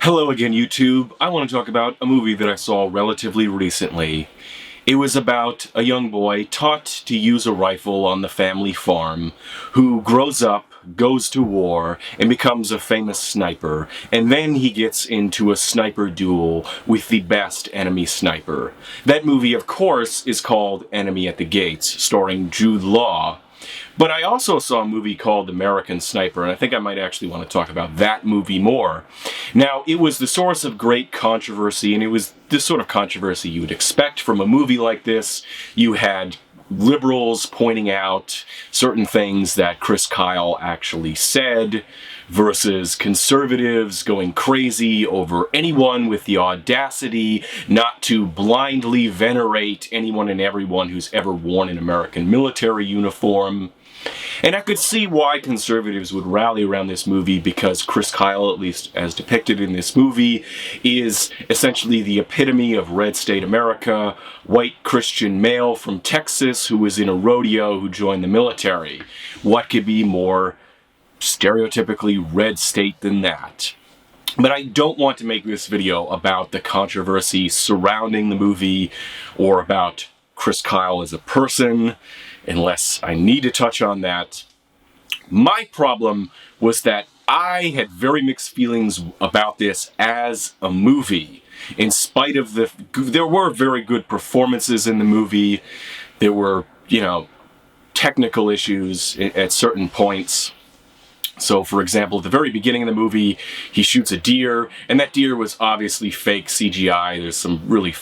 Hello again, YouTube. I want to talk about a movie that I saw relatively recently. It was about a young boy taught to use a rifle on the family farm who grows up, goes to war, and becomes a famous sniper, and then he gets into a sniper duel with the best enemy sniper. That movie, of course, is called Enemy at the Gates, starring Jude Law. But I also saw a movie called American Sniper, and I think I might actually want to talk about that movie more. Now, it was the source of great controversy, and it was the sort of controversy you would expect from a movie like this. You had liberals pointing out certain things that Chris Kyle actually said, versus conservatives going crazy over anyone with the audacity not to blindly venerate anyone and everyone who's ever worn an American military uniform. And I could see why conservatives would rally around this movie, because Chris Kyle, at least as depicted in this movie, is essentially the epitome of red state America, white Christian male from Texas who was in a rodeo who joined the military. What could be more stereotypically red state than that? But I don't want to make this video about the controversy surrounding the movie or about Chris Kyle as a person, unless I need to touch on that. My problem was that I had very mixed feelings about this as a movie. In spite of there were very good performances in the movie. There were, technical issues at certain points. So, for example, at the very beginning of the movie, he shoots a deer, and that deer was obviously fake CGI. There's some really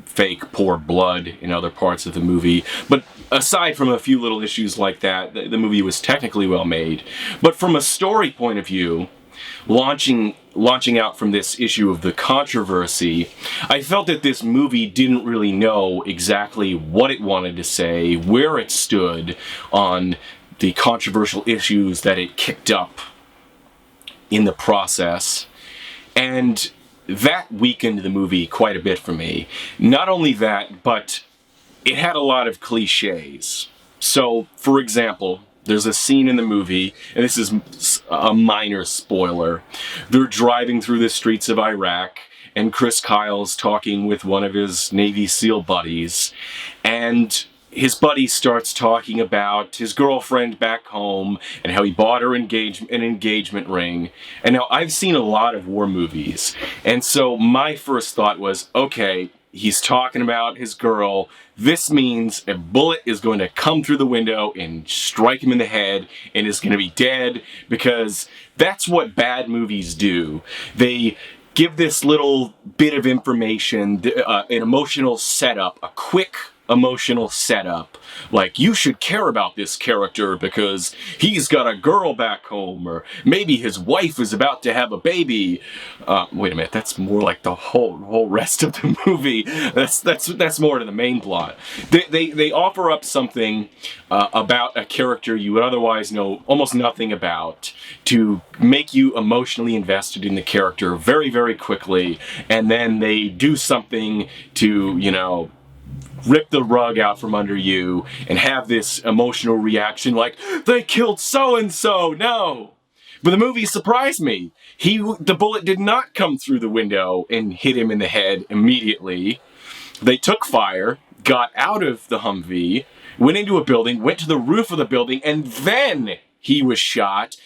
fake, poor blood in other parts of the movie. But aside from a few little issues like that, the movie was technically well made. But from a story point of view, launching out from this issue of the controversy, I felt that this movie didn't really know exactly what it wanted to say, where it stood on the controversial issues that it kicked up in the process. And that weakened the movie quite a bit for me. Not only that, but it had a lot of cliches. So, for example, there's a scene in the movie, and this is a minor spoiler. They're driving through the streets of Iraq, and Chris Kyle's talking with one of his Navy SEAL buddies, and his buddy starts talking about his girlfriend back home and how he bought her an engagement ring. And now I've seen a lot of war movies, and so my first thought was, okay, he's talking about his girl. This means a bullet is going to come through the window and strike him in the head and is going to be dead, because that's what bad movies do. They give this little bit of information, an emotional setup, a quick emotional setup, like you should care about this character because he's got a girl back home, or maybe his wife is about to have a baby. Wait a minute, that's more like the whole rest of the movie. That's more to the main plot. They offer up something about a character you would otherwise know almost nothing about, to make you emotionally invested in the character very, very quickly, and then they do something to, rip the rug out from under you and have this emotional reaction like, they killed so-and-so, no! But the movie surprised me. The bullet did not come through the window and hit him in the head immediately. They took fire, got out of the Humvee, went into a building, went to the roof of the building, and then he was shot.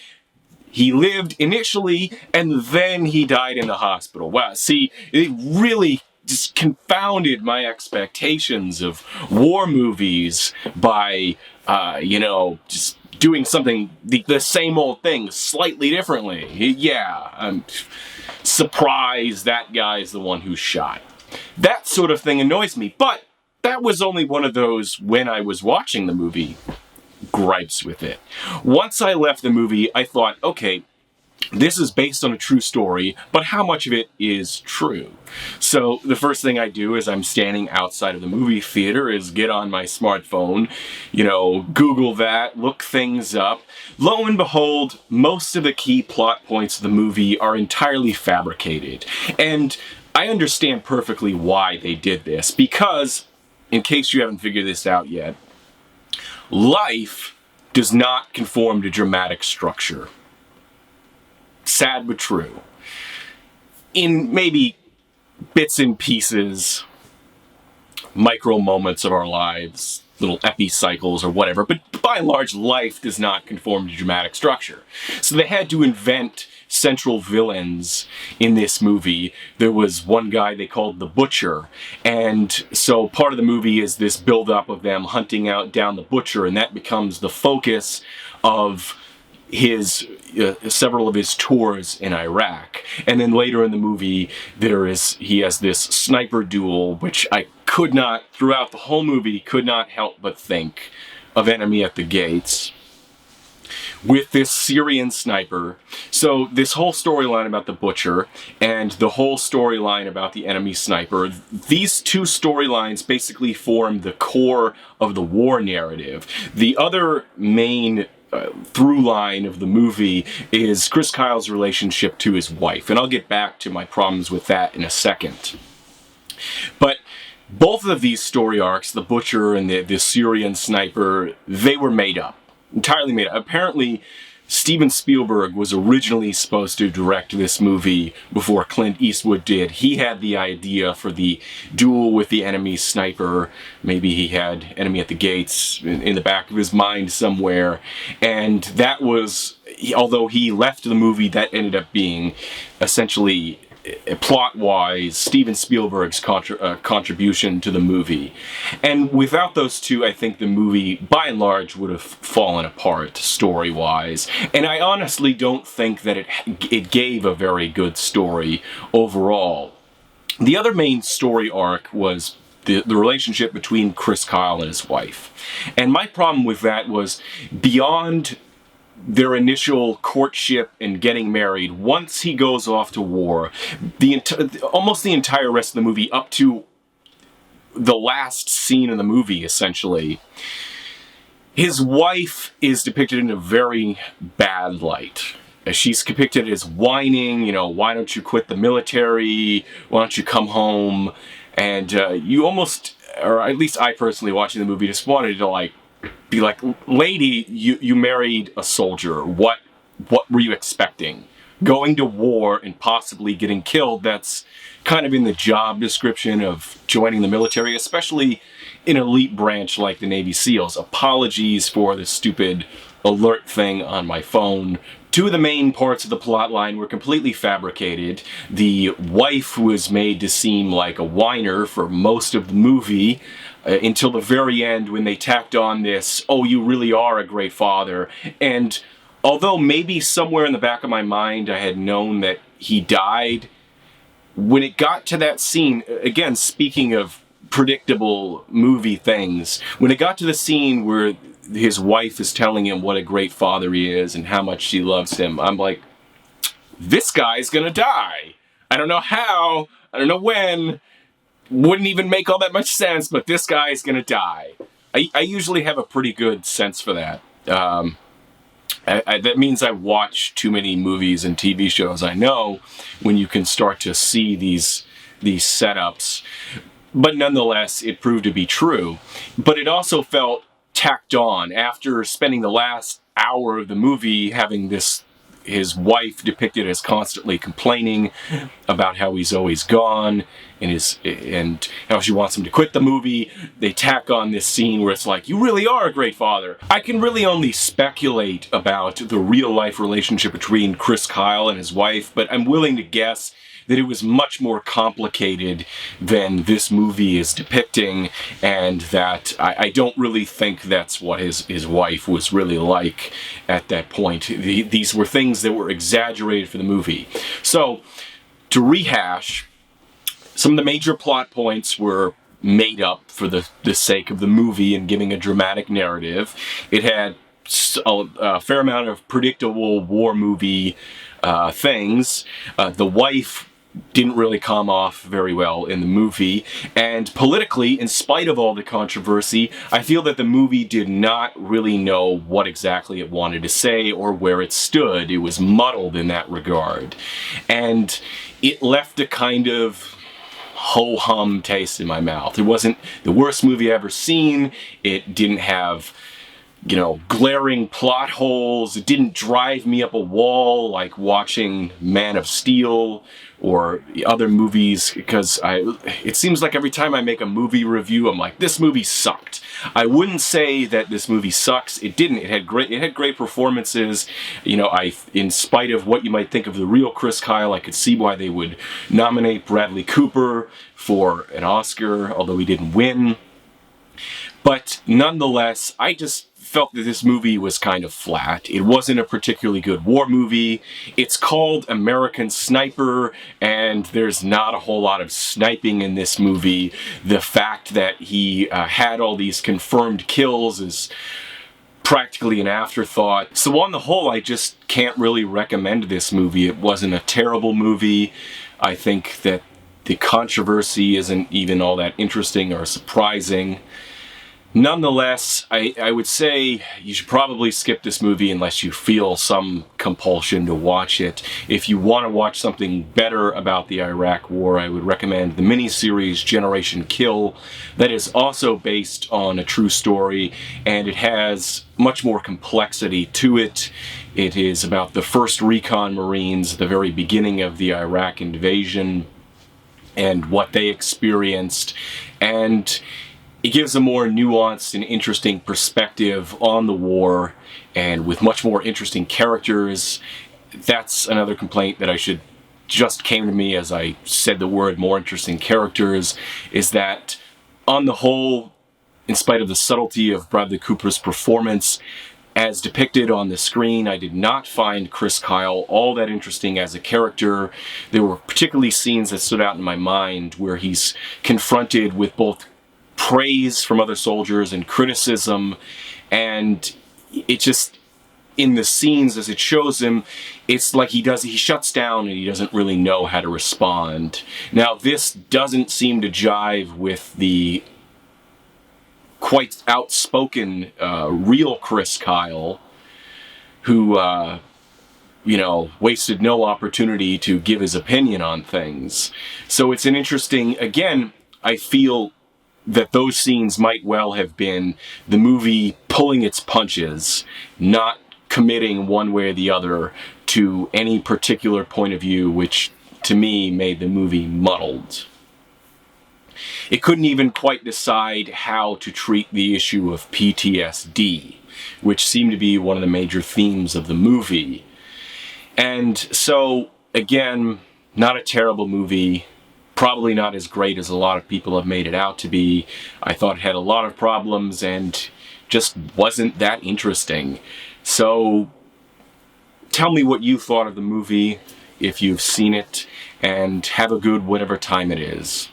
He lived initially, and then he died in the hospital. Wow, see, it really just confounded my expectations of war movies by, just doing something, the same old thing, slightly differently. Yeah, I'm surprised that guy's the one who's shot. That sort of thing annoys me, but that was only one of those, when I was watching the movie, gripes with it. Once I left the movie, I thought, okay, this is based on a true story, but how much of it is true? So the first thing I do as I'm standing outside of the movie theater is get on my smartphone, Google that, look things up. Lo and behold, most of the key plot points of the movie are entirely fabricated. And I understand perfectly why they did this, because, in case you haven't figured this out yet, life does not conform to dramatic structure. Sad but true. in maybe bits and pieces, micro moments of our lives, little epicycles or whatever, but by and large, life does not conform to dramatic structure. So they had to invent central villains in this movie. There was one guy they called the Butcher, and so part of the movie is this build-up of them hunting down the Butcher, and that becomes the focus of his several of his tours in Iraq. And then later in the movie, he has this sniper duel, which I could not, throughout the whole movie, could not help but think of Enemy at the Gates, with this Syrian sniper. So this whole storyline about the Butcher and the whole storyline about the enemy sniper, these two storylines basically form the core of the war narrative. The other main through line of the movie is Chris Kyle's relationship to his wife, and I'll get back to my problems with that in a second. But both of these story arcs, the Butcher and the Syrian sniper, they were made up. Entirely made up. Apparently, Steven Spielberg was originally supposed to direct this movie before Clint Eastwood did. He had the idea for the duel with the enemy sniper. Maybe he had Enemy at the Gates in the back of his mind somewhere. And that was, although he left the movie, that ended up being essentially, plot-wise, Steven Spielberg's contribution to the movie. And without those two, I think the movie, by and large, would have fallen apart story-wise. And I honestly don't think that it gave a very good story overall. The other main story arc was the relationship between Chris Kyle and his wife. And my problem with that was, beyond their initial courtship and getting married, once he goes off to war, almost the entire rest of the movie, up to the last scene of the movie, essentially, his wife is depicted in a very bad light. She's depicted as whining, why don't you quit the military? Why don't you come home? And you almost, or at least I personally, watching the movie, just wanted to be like, lady, you married a soldier. What were you expecting? Going to war and possibly getting killed, that's kind of in the job description of joining the military, especially an elite branch like the Navy SEALs. Apologies for the stupid alert thing on my phone. Two of the main parts of the plot line were completely fabricated. The wife was made to seem like a whiner for most of the movie, until the very end, when they tacked on this, oh, you really are a great father. And although maybe somewhere in the back of my mind I had known that he died, when it got to that scene, again, speaking of predictable movie things, when it got to the scene where his wife is telling him what a great father he is and how much she loves him, I'm like, this guy's gonna die. I don't know how, I don't know when, wouldn't even make all that much sense, but this guy is gonna die. I usually have a pretty good sense for that. That means I watch too many movies and TV shows, I know, when you can start to see these setups. But nonetheless, it proved to be true. But it also felt tacked on after spending the last hour of the movie having his wife depicted as constantly complaining about how he's always gone and how she wants him to quit the movie. They tack on this scene where it's like, you really are a great father. I can really only speculate about the real life relationship between Chris Kyle and his wife, but I'm willing to guess that it was much more complicated than this movie is depicting, and that I don't really think that's what his wife was really like at that point. These were things that were exaggerated for the movie. So, to rehash, some of the major plot points were made up for the sake of the movie and giving a dramatic narrative. It had a fair amount of predictable war movie things. The wife didn't really come off very well in the movie, and politically, in spite of all the controversy, I feel that the movie did not really know what exactly it wanted to say or where it stood. It was muddled in that regard, and it left a kind of ho-hum taste in my mouth. It wasn't the worst movie I've ever seen. It didn't have glaring plot holes. It didn't drive me up a wall like watching Man of Steel or other movies, because it seems like every time I make a movie review, I'm like, this movie sucked. I wouldn't say that this movie sucks. It didn't. It had great performances. In spite of what you might think of the real Chris Kyle, I could see why they would nominate Bradley Cooper for an Oscar, although he didn't win. But nonetheless, I just felt that this movie was kind of flat. It wasn't a particularly good war movie. It's called American Sniper, and there's not a whole lot of sniping in this movie. The fact that he had all these confirmed kills is practically an afterthought. So on the whole, I just can't really recommend this movie. It wasn't a terrible movie. I think that the controversy isn't even all that interesting or surprising. Nonetheless, I would say you should probably skip this movie unless you feel some compulsion to watch it. If you want to watch something better about the Iraq War, I would recommend the miniseries Generation Kill, that is also based on a true story, and it has much more complexity to it. It is about the 1st Recon Marines at the very beginning of the Iraq invasion and what they experienced, and it gives a more nuanced and interesting perspective on the war, and with much more interesting characters. That's another complaint that just came to me as I said the word more interesting characters, is that on the whole, in spite of the subtlety of Bradley Cooper's performance, as depicted on the screen, I did not find Chris Kyle all that interesting as a character. There were particularly scenes that stood out in my mind where he's confronted with both praise from other soldiers and criticism, and it just, in the scenes as it shows him, it's like he shuts down and he doesn't really know how to respond. Now, this doesn't seem to jive with the quite outspoken real Chris Kyle, who wasted no opportunity to give his opinion on things. So it's an interesting, again, I feel that those scenes might well have been the movie pulling its punches, not committing one way or the other to any particular point of view, which to me made the movie muddled. It couldn't even quite decide how to treat the issue of PTSD, which seemed to be one of the major themes of the movie. And so, again, not a terrible movie. Probably not as great as a lot of people have made it out to be. I thought it had a lot of problems and just wasn't that interesting. So tell me what you thought of the movie if you've seen it, and have a good whatever time it is.